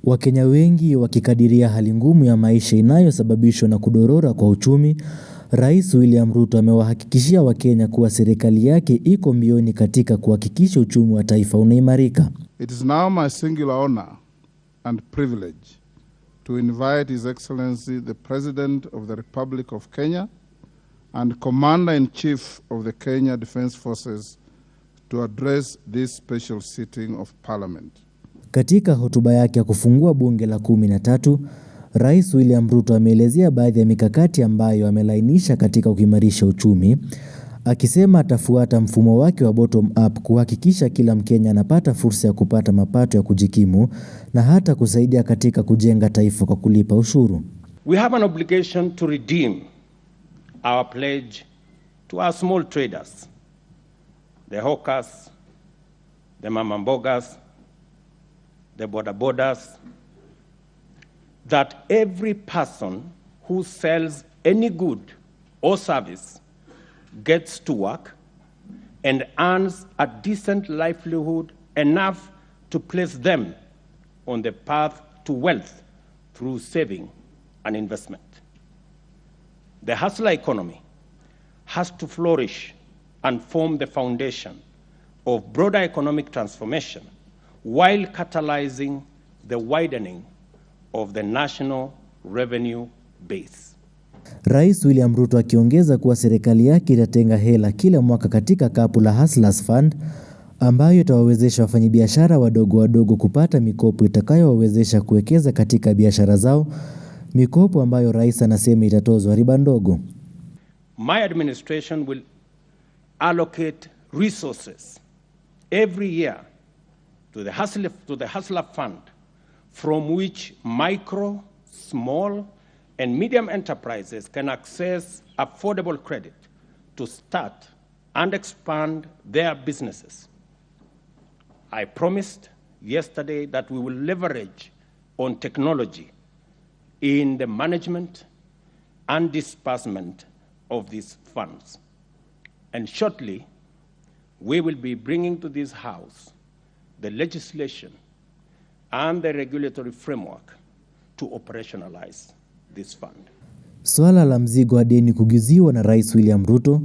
Wakenya wengi wakikadiria hali ngumu ya maisha inayosababishwa na kudorora kwa uchumi, Rais William Ruto amewahakikishia Wakenya kuwa serikali yake iko mbioni katika kuhakikisha uchumi wa taifa unaimarika. It is now my singular honor and privilege to invite His Excellency the President of the Republic of Kenya and Commander-in-Chief of the Kenya Defence Forces to address this special sitting of Parliament. Katika hotuba yake ya kufungua bunge la 13, Rais William Ruto ameelezea baadhi ya mikakati ambayo amelainisha katika kuimarisha uchumi, akisema atafuata mfumo wake wa bottom up kuhakikisha kila Mkenya anapata fursa ya kupata mapato ya kujikimu na hata kusaidia katika kujenga taifa kwa kulipa ushuru. We have an obligation to redeem our pledge to our small traders, the hawkers, the mamambogas, the bodabodas, that every person who sells any good or service gets to work and earns a decent livelihood enough to place them on the path to wealth through saving and investment. The hustler economy has to flourish and form the foundation of broader economic transformation while catalyzing the widening of the national revenue base. Rais William Ruto akiongeza kuwa serikali yake itatenga hela kila mwaka katika kapu la Hustlers Fund ambayo itawawezesha wafanyabiashara wadogo kupata mikopo itakayowawezesha kuwekeza katika biashara zao, mikopo ambayo rais anasema itatozwa riba ndogo. My administration will allocate resources every year to the Hustler Fund, from which micro, small, and medium enterprises can access affordable credit to start and expand their businesses. I promised yesterday that we will leverage on technology in the management and disbursement of these funds. And shortly, we will be bringing to this House the legislation and the regulatory framework to operationalize this fund. Swala la mzigo wa deni kugiziwa na Rais William Ruto,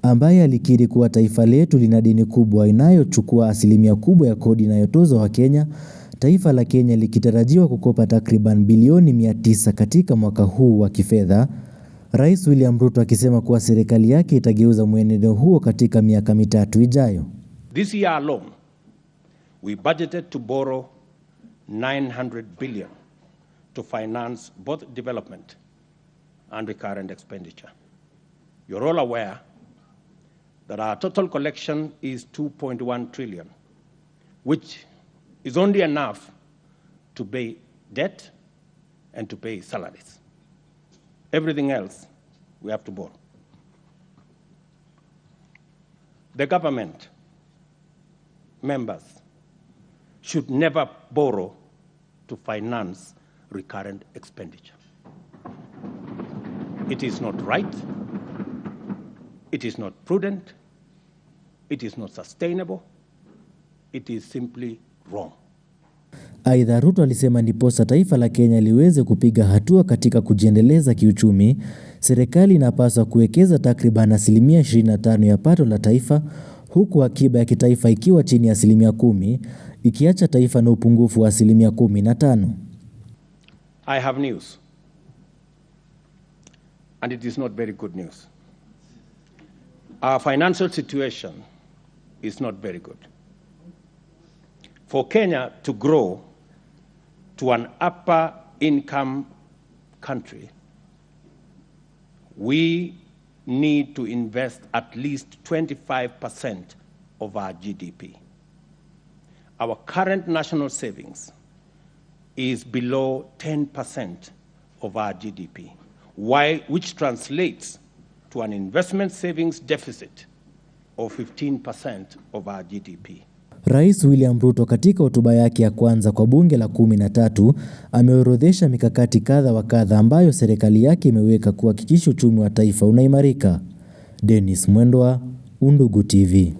ambaye alikiri kuwa taifa letu lina deni kubwa inayochukua asilimia kubwa ya kodi inayotozwa wa Kenya, taifa la Kenya likitarajiwa kukopa takriban bilioni 900 katika mwaka huu wa kifedha. Rais William Ruto akisema kuwa serikali yake itageuza mwenendo huo katika miaka mitatu ijayo. This year alone, we budgeted to borrow 900 billion to finance both development and recurrent expenditure. You're all aware that our total collection is 2.1 trillion, which is only enough to pay debt and to pay salaries. Everything else we have to borrow. The government members should never borrow to finance recurrent expenditure. It is not right, it is not prudent, it is not sustainable, it is simply wrong. Aidha, Ruto alisema ndiposa taifa la Kenya liweze kupiga hatua katika kujiendeleza kiuchumi, serikali inapaswa kuwekeza takriban asilimia 25 ya pato la taifa, huku akiba ya kitaifa ikiwa chini ya asilimia 10, ikiacha taifa na upungufu wa asilimia 15. I have news, and it is not very good news. Our financial situation is not very good. For Kenya to grow to an upper income country, we need to invest at least 25% of our GDP. Our current national savings is below 10% of our GDP, which translates to an investment savings deficit of 15% of our GDP. Rais William Ruto katika hotuba yake ya kwanza kwa bunge la 13 ameorodhesha mikakati kadha wa kadha ambayo serikali yake imeweka kuhakikisha uchumi wa taifa unaimarika. Dennis Mwendwa, Undugu TV.